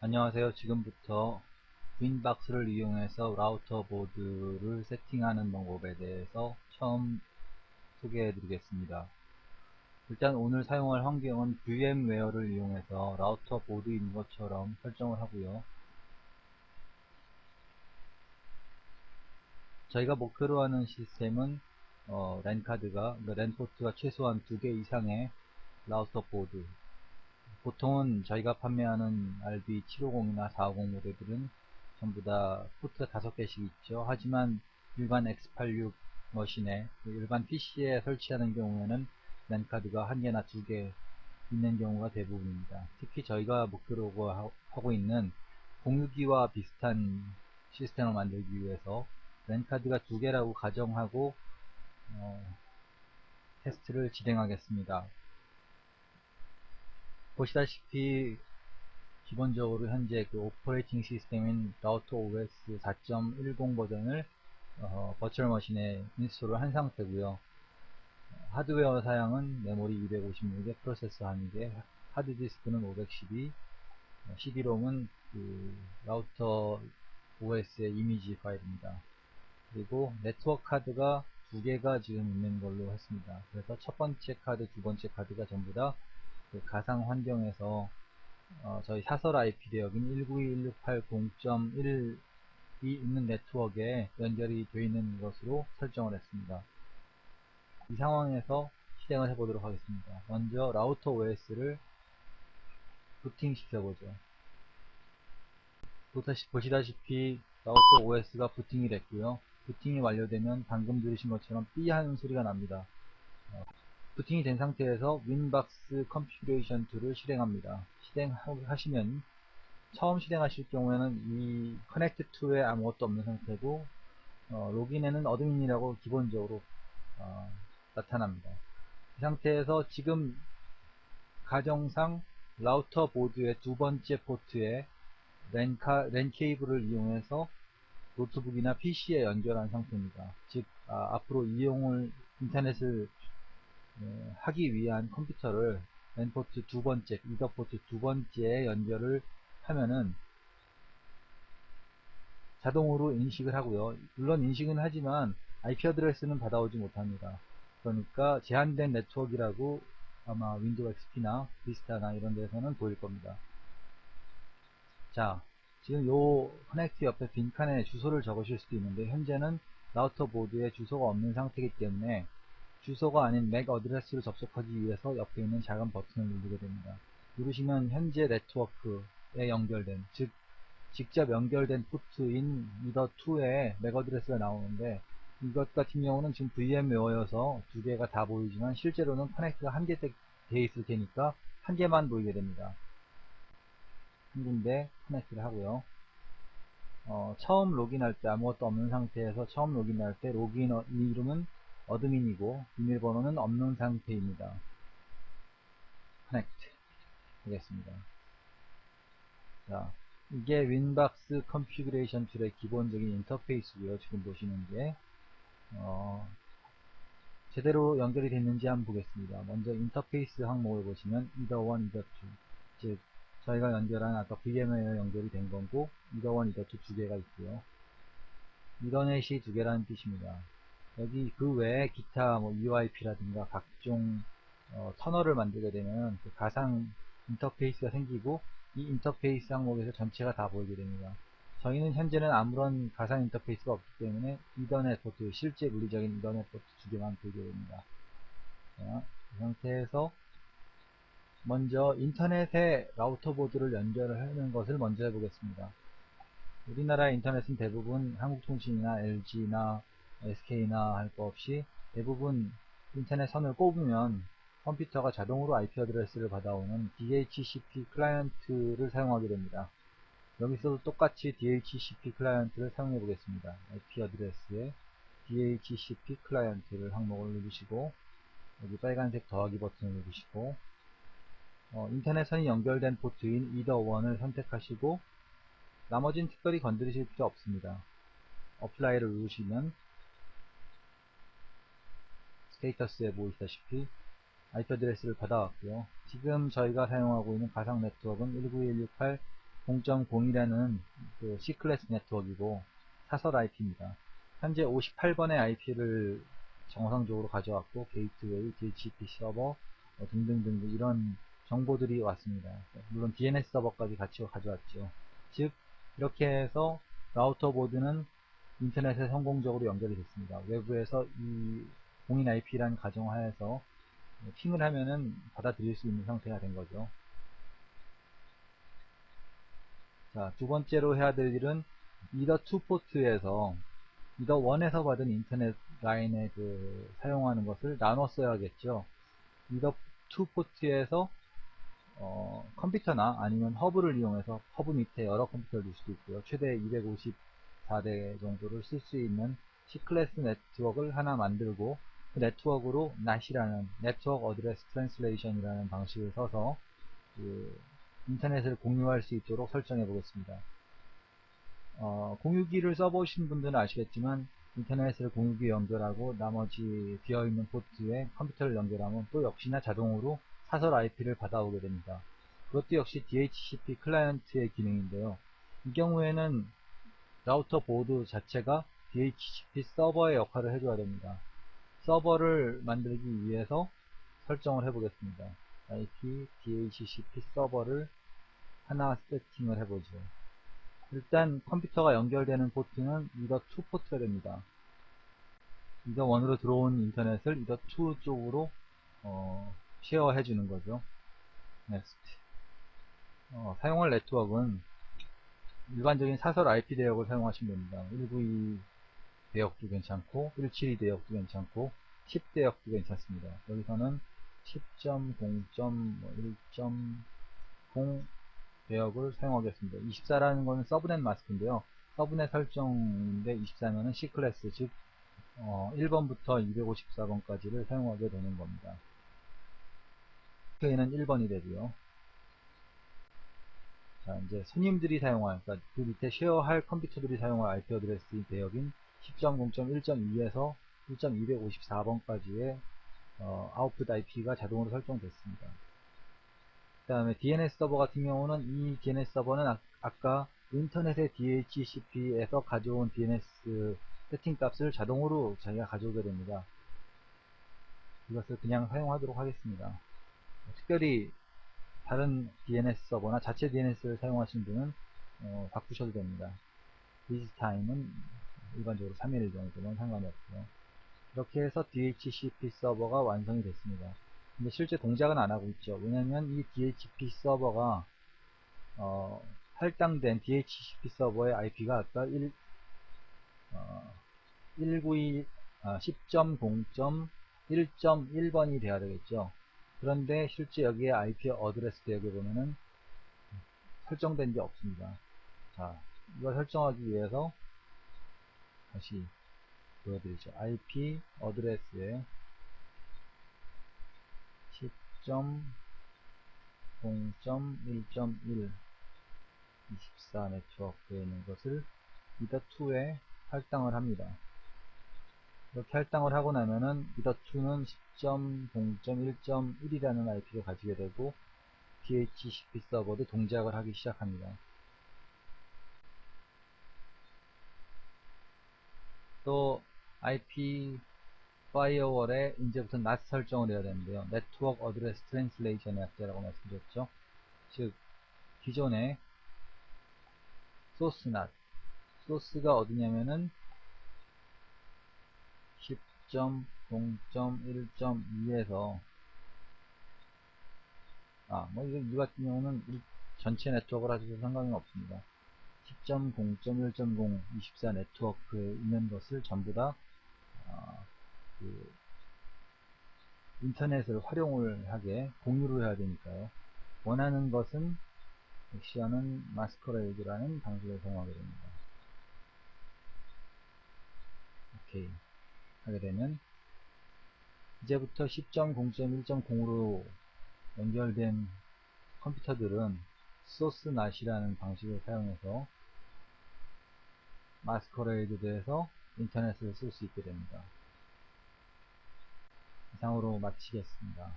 안녕하세요. 지금부터 윈박스를 이용해서 라우터 보드를 세팅하는 방법에 대해서 처음 소개해 드리겠습니다. 일단 오늘 사용할 환경은 VM웨어를 이용해서 라우터 보드인 것처럼 설정을 하고요. 저희가 목표로 하는 시스템은 랜카드가, 랜포트가 최소한 2개 이상의 라우터 보드, 보통은 저희가 판매하는 RB750이나 450 모델들은 전부 다 포트가 5개씩 있죠. 하지만 일반 X86 머신에, 일반 PC에 설치하는 경우에는 랜카드가 1개나 2개 있는 경우가 대부분입니다. 특히 저희가 목표로 하고 있는 공유기와 비슷한 시스템을 만들기 위해서 랜카드가 2개라고 가정하고 테스트를 진행하겠습니다. 보시다시피 기본적으로 현재 그 오퍼레이팅 시스템인 라우터 OS 4.10 버전을 버추얼 머신에 인스톨을 한 상태고요. 하드웨어 사양은 메모리 256개, 프로세서 1개, 하드디스크는 512, CD롬은 그 라우터 OS의 이미지 파일입니다. 그리고 네트워크 카드가 2개가 지금 있는 걸로 했습니다. 그래서 첫 번째 카드, 두 번째 카드가 전부 다 그 가상 환경에서 저희 사설 IP 대역인 192.168.0.1이 있는 네트워크에 연결이 되어 있는 것으로 설정을 했습니다. 이 상황에서 실행을 해보도록 하겠습니다. 먼저 라우터 OS를 부팅 시켜보죠. 보시다시피 라우터 OS가 부팅이 됐고요. 부팅이 완료되면 방금 들으신 것처럼 삐 하는 소리가 납니다. 부팅이 된 상태에서 윈박스 컨피그레이션 툴을 실행합니다. 실행하시면 처음 실행하실 경우에는 이 커넥트 2에 아무것도 없는 상태고 로gin에는 어드민이라고 기본적으로 나타납니다. 이 상태에서 지금 가정상 라우터 보드의 두 번째 포트에 랜 케이블을 이용해서 노트북이나 PC에 연결한 상태입니다. 즉 앞으로 인터넷을 하기 위한 컴퓨터를 랜포트 두 번째, 이더포트 두 번째에 연결을 하면은 자동으로 인식을 하고요. 물론 인식은 하지만 IP 어드레스는 받아오지 못합니다. 그러니까 제한된 네트워크라고 아마 윈도우 XP나 비스타나 이런 데서는 보일 겁니다. 자, 지금 요 커넥트 옆에 빈칸에 주소를 적으실 수도 있는데 현재는 라우터 보드에 주소가 없는 상태이기 때문에 주소가 아닌 맥 어드레스로 접속하기 위해서 옆에 있는 작은 버튼을 누르게 됩니다. 누르시면 현재 네트워크에 연결된, 즉 직접 연결된 포트인 미더2에 맥 어드레스가 나오는데 이것 같은 경우는 지금 VM웨어여서 두 개가 다 보이지만 실제로는 커넥트가 한 개 되어 있을 테니까 한 개만 보이게 됩니다. 한 군데 커넥트를 하고요. 처음 로그인할 때 아무것도 없는 상태에서 처음 로그인할 때 로그인 이름은 어드민이고 비밀번호는 없는 상태입니다. 커넥트 하겠습니다. 자, 이게 윈박스 컨피그레이션 툴의 기본적인 인터페이스고요. 지금 보시는 게 제대로 연결이 됐는지 한번 보겠습니다. 먼저 인터페이스 항목을 보시면 either1, either2, 즉 저희가 연결한 아까 VM웨어 연결이 된 거고 either1, either2 두 개가 있고요. 이더넷이 두 개라는 뜻입니다. 여기 그 외에 기타 UIP라든가 각종 터널을 만들게 되면 그 가상 인터페이스가 생기고 이 인터페이스 항목에서 전체가 다 보이게 됩니다. 저희는 현재는 아무런 가상 인터페이스가 없기 때문에 이더넷 포트, 실제 물리적인 이더넷 포트 두 개만 보이게 됩니다. 자, 이 상태에서 먼저 인터넷에 라우터 보드를 연결을 하는 것을 먼저 해보겠습니다. 우리나라 인터넷은 대부분 한국통신이나 LG나 SK나 할 거 없이 대부분 인터넷 선을 꼽으면 컴퓨터가 자동으로 IP 어드레스를 받아오는 DHCP 클라이언트를 사용하게 됩니다. 여기서도 똑같이 DHCP 클라이언트를 사용해 보겠습니다. IP 어드레스에 DHCP 클라이언트를 항목을 누르시고 여기 빨간색 더하기 버튼을 누르시고 인터넷 선이 연결된 포트인 either1을 선택하시고 나머지는 특별히 건드리실 필요 없습니다. 어플라이를 누르시면 스테이터스에 보이시다시피 IP 어드레스를 받아왔고요. 지금 저희가 사용하고 있는 가상 네트워크는 0.0이라는 그 C클래스 네트워크이고 사설 IP입니다. 현재 58번의 IP를 정상적으로 가져왔고 게이트웨이, DHCP 서버 등등등 이런 정보들이 왔습니다. 물론 DNS 서버까지 같이 가져왔죠. 즉 이렇게 해서 라우터 보드는 인터넷에 성공적으로 연결이 됐습니다. 외부에서 이 공인 IP라는 가정하에서 핑을 하면은 받아들일 수 있는 상태가 된 거죠. 자, 두 번째로 해야 될 일은 이더2 포트에서 이더1에서 받은 인터넷 라인에 사용하는 것을 나눠 써야겠죠. 이더2 포트에서 컴퓨터나 아니면 허브를 이용해서 허브 밑에 여러 컴퓨터를 둘 수도 있고요. 최대 254대 정도를 쓸 수 있는 C클래스 네트워크를 하나 만들고 그 네트워크로 NAT이라는 네트워크 어드레스 트랜슬레이션이라는 방식을 써서 인터넷을 공유할 수 있도록 설정해 보겠습니다. 공유기를 써보신 분들은 아시겠지만 인터넷을 공유기에 연결하고 나머지 비어있는 포트에 컴퓨터를 연결하면 또 역시나 자동으로 사설 IP를 받아오게 됩니다. 그것도 역시 DHCP 클라이언트의 기능인데요. 이 경우에는 라우터 보드 자체가 DHCP 서버의 역할을 해줘야 됩니다. 서버를 만들기 위해서 설정을 해보겠습니다. IP DHCP 서버를 하나 세팅을 해보죠. 일단 컴퓨터가 연결되는 포트는 이더2 포트가 됩니다. 이더1으로 들어온 인터넷을 이더2 쪽으로 쉐어 해주는 거죠. Next. 사용할 네트워크는 일반적인 사설 IP 대역을 사용하시면 됩니다. 192 대역도 괜찮고 172 대역도 괜찮고 10 대역도 괜찮습니다. 여기서는 10.0.1.0 대역을 사용하겠습니다. 24라는 것은 서브넷 마스크인데요. 서브넷 설정인데 24면은 C클래스, 즉 1번부터 254번까지를 사용하게 되는 겁니다. K는 1번이 되고요. 자, 이제 손님들이 사용할, 그러니까 그 밑에 쉐어할 컴퓨터들이 사용할 IP 어드레스 대역인 10.0.1.2에서 1.254번까지의 아웃풋 IP가 자동으로 설정됐습니다. 그 다음에 DNS 서버 같은 경우는 이 DNS 서버는 아까 인터넷의 DHCP에서 가져온 DNS 세팅 값을 자동으로 자기가 가져오게 됩니다. 이것을 그냥 사용하도록 하겠습니다. 특별히 다른 DNS 서버나 자체 DNS를 사용하시는 분은 바꾸셔도 됩니다. 비즈 타임은 일반적으로 3일 정도면 상관이 없고요. 이렇게 해서 DHCP 서버가 완성이 됐습니다. 근데 실제 동작은 안 하고 있죠. 왜냐면 이 DHCP 서버가 할당된 DHCP 서버의 IP가 아까 192 10.0.1.1번이 돼야 되겠죠. 그런데 실제 여기에 IP 어드레스 대역에 보면은 설정된 게 없습니다. 자, 이걸 설정하기 위해서 다시 보여드리죠. IP 어드레스에 10.0.1.1 24 네트워크에 있는 것을 이더2에 할당을 합니다. 이렇게 할당을 하고 나면은 이더2는 10.0.1.1이라는 IP를 가지게 되고 DHCP 서버도 동작을 하기 시작합니다. 또 IP 파이어월에 이제부터 NAT 설정을 해야 되는데요. 네트워크 어드레스 트랜슬레이션의 약자라고 말씀드렸죠. 즉 기존에 소스 NAT, 소스가 어디냐면은 10.0.1.2에서 이 같은 경우는 전체 네트워크를 하셔도 상관이 없습니다. 10.0.1.0 24 네트워크에 있는 것을 전부 다 인터넷을 활용을 하게 공유를 해야 되니까요. 원하는 것은 액션은 마스커레이드라는 방식을 사용하게 됩니다. 오케이 하게 되면 이제부터 10.0.1.0으로 연결된 컴퓨터들은 소스 낫이라는 방식을 사용해서 마스커레이드에서 인터넷을 쓸 수 있게 됩니다. 이상으로 마치겠습니다.